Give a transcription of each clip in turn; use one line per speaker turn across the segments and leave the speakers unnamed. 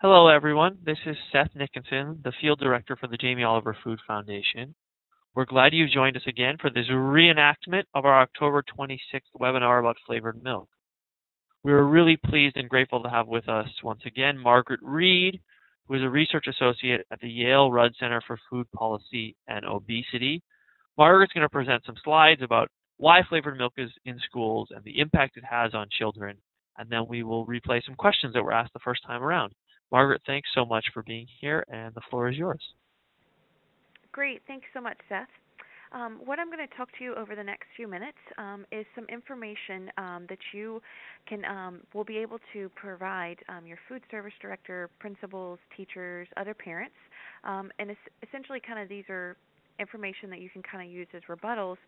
Hello, everyone. This is Seth Nickinson, the Field Director for the Jamie Oliver Food Foundation. We're glad you've joined us again for this reenactment of our October 26th webinar about flavored milk. We're really pleased and grateful to have with us once again Margaret Read, who is a research associate at the Yale Rudd Center for Food Policy and Obesity. Margaret's going to present some slides about why flavored milk is in schools and the impact it has on children, and then we will replay some questions that were asked the first time around. Margaret, thanks so much for being here, and the floor is yours.
Great. Thanks so much, Seth. What I'm going to talk to you over the next few minutes is some information that you will be able to provide your food service director, principals, teachers, other parents, and essentially kind of these are information that you can kind of use as rebuttals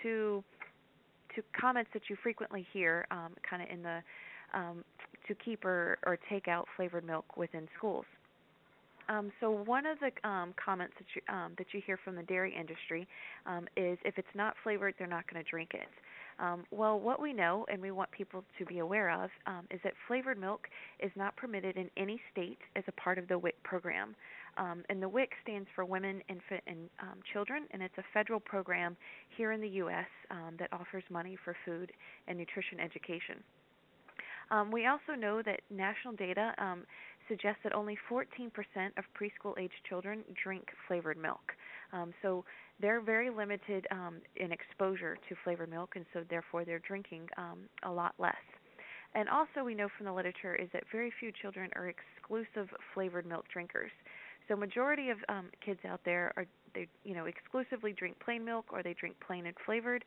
to comments that you frequently hear kind of in the to keep or take out flavored milk within schools. So one of the comments that you hear from the dairy industry is if it's not flavored, they're not going to drink it. Well, what we know and we want people to be aware of is that flavored milk is not permitted in any state as a part of the WIC program. And the WIC stands for Women, Infant, and Children, and it's a federal program here in the U.S. That offers money for food and nutrition education. We also know that national data suggests that only 14% of preschool-age children drink flavored milk. So they're very limited in exposure to flavored milk, and so therefore they're drinking a lot less. And also we know from the literature is that very few children are exclusive flavored milk drinkers. So majority of kids out there are they exclusively drink plain milk or they drink plain and flavored,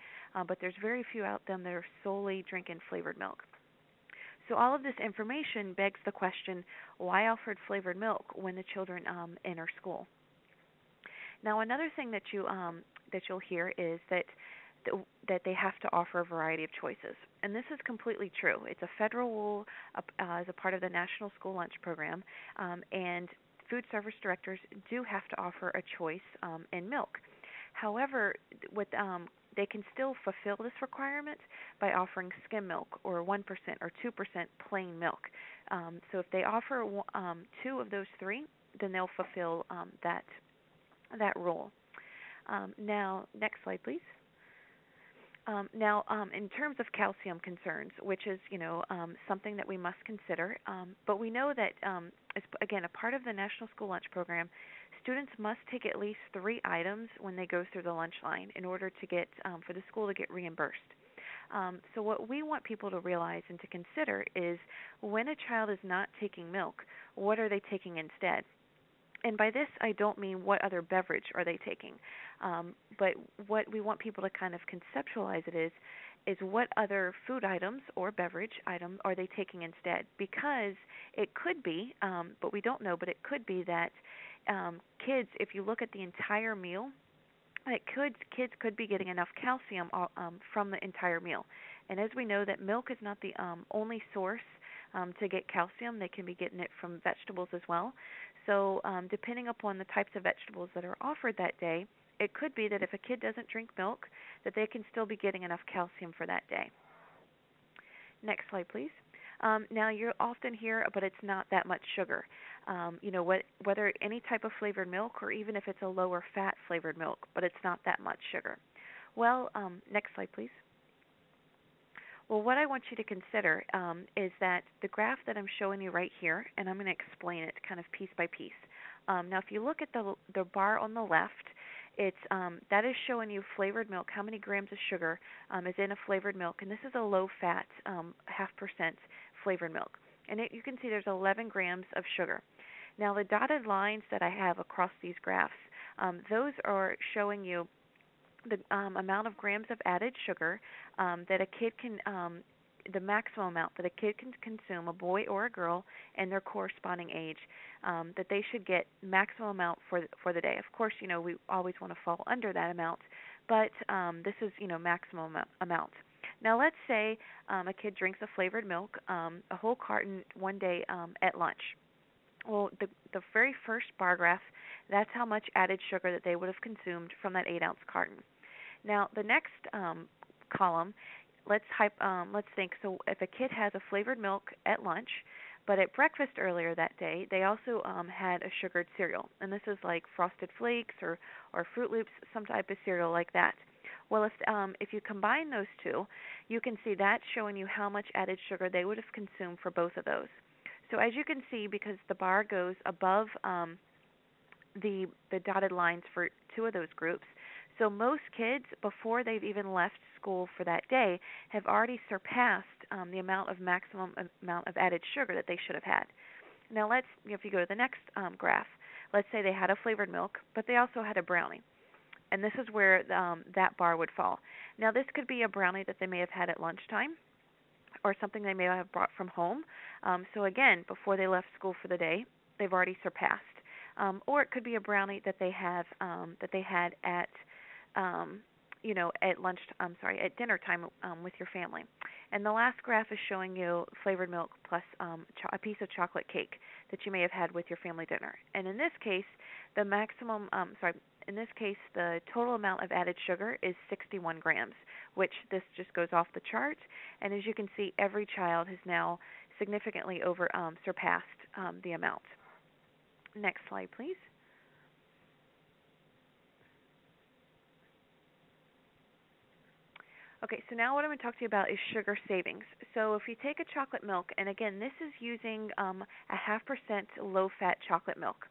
but there's very few out them that are solely drinking flavored milk. So all of this information begs the question, why offer flavored milk when the children enter school? Now, another thing that you'll hear is that they have to offer a variety of choices, and this is completely true. It's a federal rule as a part of the National School Lunch Program, and food service directors do have to offer a choice in milk. However, they can still fulfill this requirement by offering skim milk or 1% or 2% plain milk. So if they offer two of those three, then they'll fulfill that rule. Now, next slide, please. Now, in terms of calcium concerns, which is something that we must consider, but we know that again a part of the National School Lunch Program, students must take at least 3 items when they go through the lunch line in order to get for the school to get reimbursed. So what we want people to realize and to consider is when a child is not taking milk, what are they taking instead? And by this, I don't mean what other beverage are they taking, but what we want people to kind of conceptualize it is what other food items or beverage item are they taking instead? Because it could be, but we don't know, but it could be that kids, if you look at the entire meal, kids could be getting enough calcium from the entire meal. And as we know that milk is not the only source to get calcium, they can be getting it from vegetables as well. So depending upon the types of vegetables that are offered that day, it could be that if a kid doesn't drink milk, that they can still be getting enough calcium for that day. Next slide, please. Now, you'll often hear, but it's not that much sugar. Whether any type of flavored milk or even if it's a lower fat flavored milk, but it's not that much sugar. Well, next slide, please. Well, what I want you to consider is that the graph that I'm showing you right here, and I'm going to explain it kind of piece by piece. Now, if you look at the bar on the left, it's that is showing you flavored milk, how many grams of sugar is in a flavored milk, and this is a low-fat, 0.5% flavored milk. And you can see there's 11 grams of sugar. Now, the dotted lines that I have across these graphs, those are showing you the amount of grams of added sugar that a kid can, the maximum amount that a kid can consume, a boy or a girl, and their corresponding age, that they should get maximum amount for the day. Of course, we always want to fall under that amount, but this is, maximum amount. Now, let's say a kid drinks a flavored milk, a whole carton one day at lunch. Well, the very first bar graph, that's how much added sugar that they would have consumed from that 8-ounce carton. Now, the next column, let's think. So, if a kid has a flavored milk at lunch, But at breakfast earlier that day, they also had a sugared cereal, and this is like Frosted Flakes or Fruit Loops, some type of cereal like that. Well, if you combine those two, you can see that showing you how much added sugar they would have consumed for both of those. So as you can see, because the bar goes above the dotted lines for two of those groups, so most kids, before they've even left school for that day, have already surpassed the maximum amount of added sugar that they should have had. Now, if you go to the next graph, let's say they had a flavored milk, but they also had a brownie. And this is where that bar would fall. Now, this could be a brownie that they may have had at lunchtime or something they may have brought from home. So again, before they left school for the day, they've already surpassed. Or it could be a brownie that they had at at lunch. At dinner time with your family. And the last graph is showing you flavored milk plus a piece of chocolate cake that you may have had with your family dinner. And in this case, the total amount of added sugar is 61 grams, which this just goes off the chart. And as you can see, every child has now significantly surpassed the amount. Next slide, please. Okay, so now what I'm going to talk to you about is sugar savings. So if you take a chocolate milk, and again, this is using a 0.5% low-fat chocolate milk.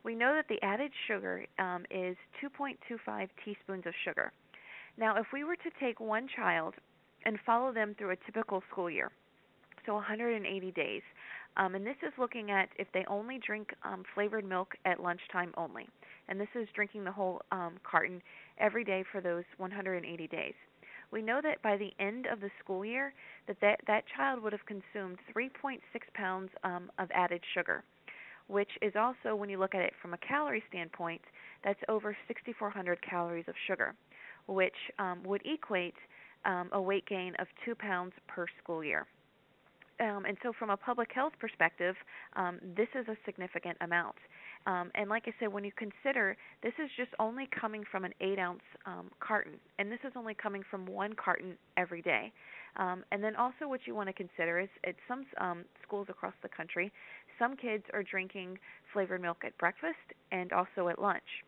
We know that the added sugar is 2.25 teaspoons of sugar. Now, if we were to take one child and follow them through a typical school year, so 180 days, and this is looking at if they only drink flavored milk at lunchtime only, and this is drinking the whole carton every day for those 180 days. We know that by the end of the school year, that child would have consumed 3.6 pounds of added sugar, which is also, when you look at it from a calorie standpoint, that's over 6,400 calories of sugar, which would equate a weight gain of 2 pounds per school year. And so from a public health perspective, this is a significant amount. And like I said, when you consider, this is just only coming from an 8-ounce carton, and this is only coming from one carton every day. And then also what you want to consider is at some schools across the country, some kids are drinking flavored milk at breakfast and also at lunch.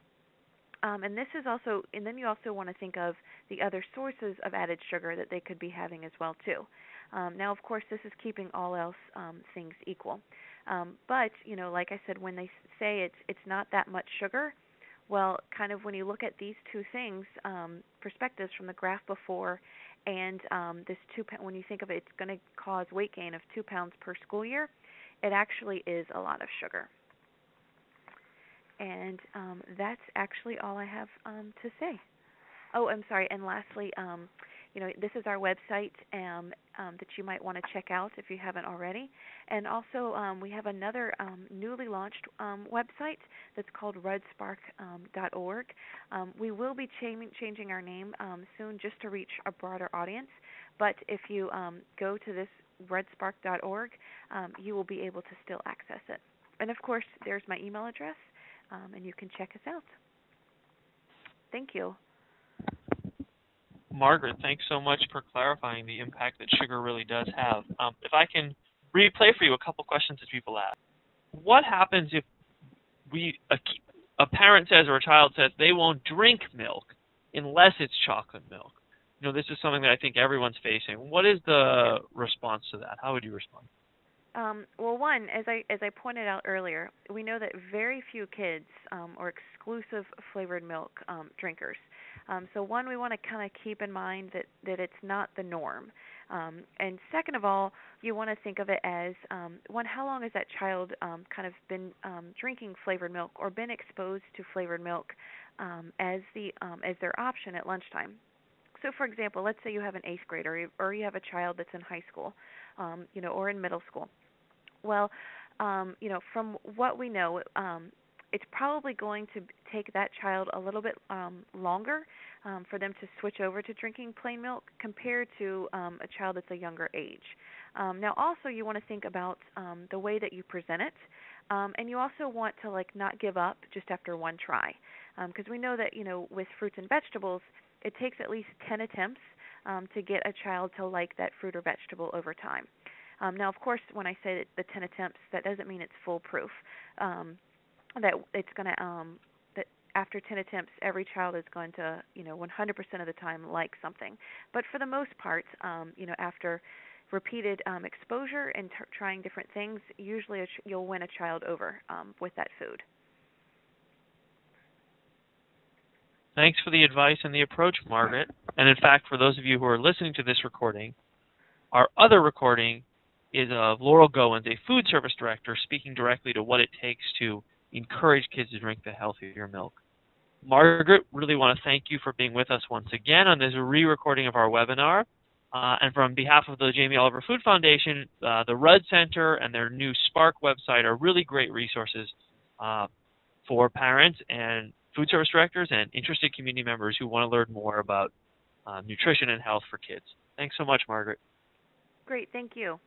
And this is also, and then you also want to think of the other sources of added sugar that they could be having as well too. Now, of course, this is keeping all else things equal. But like I said, when they say it's not that much sugar, well, kind of when you look at these two things, perspectives from the graph before, and when you think of it, it's going to cause weight gain of 2 pounds per school year. It actually is a lot of sugar. And that's actually all I have to say. Oh, I'm sorry. And lastly, this is our website that you might want to check out if you haven't already. And also, we have another newly launched website that's called redspark.org. We will be changing our name soon just to reach a broader audience. But if you go to this redspark.org, you will be able to still access it. And, of course, there's my email address, and you can check us out. Thank you.
Margaret, thanks so much for clarifying the impact that sugar really does have. If I can replay for you a couple questions that people ask. What happens if a parent says or a child says they won't drink milk unless it's chocolate milk? This is something that I think everyone's facing. What is the response to that? How would you respond?
Well, one, as I pointed out earlier, we know that very few kids are exclusive flavored milk drinkers. So one, we want to kind of keep in mind that it's not the norm. And second of all, you want to think of it as, one, how long has that child kind of been drinking flavored milk or been exposed to flavored milk as their option at lunchtime? So, for example, let's say you have an 8th grader or you have a child that's in high school, or in middle school. Well, from what we know, it's probably going to take that child a little bit longer for them to switch over to drinking plain milk compared to a child that's a younger age. Now, also, you want to think about the way that you present it, and you also want to not give up just after one try, because we know that with fruits and vegetables, it takes at least 10 attempts to get a child to like that fruit or vegetable over time. Now, of course, when I say that the 10 attempts, that doesn't mean it's foolproof. That it's going to that after 10 attempts, every child is going to, 100% of the time like something. But for the most part, after repeated exposure and trying different things, usually you'll win a child over with that food.
Thanks for the advice and the approach, Margaret. And in fact, for those of you who are listening to this recording, our other recording is of Laurel Goins, a food service director, speaking directly to what it takes to encourage kids to drink the healthier milk. Margaret, really want to thank you for being with us once again on this re-recording of our webinar. And from behalf of the Jamie Oliver Food Foundation, the Rudd Center and their new Spark website are really great resources for parents and food service directors and interested community members who want to learn more about nutrition and health for kids. Thanks so much, Margaret.
Great, thank you.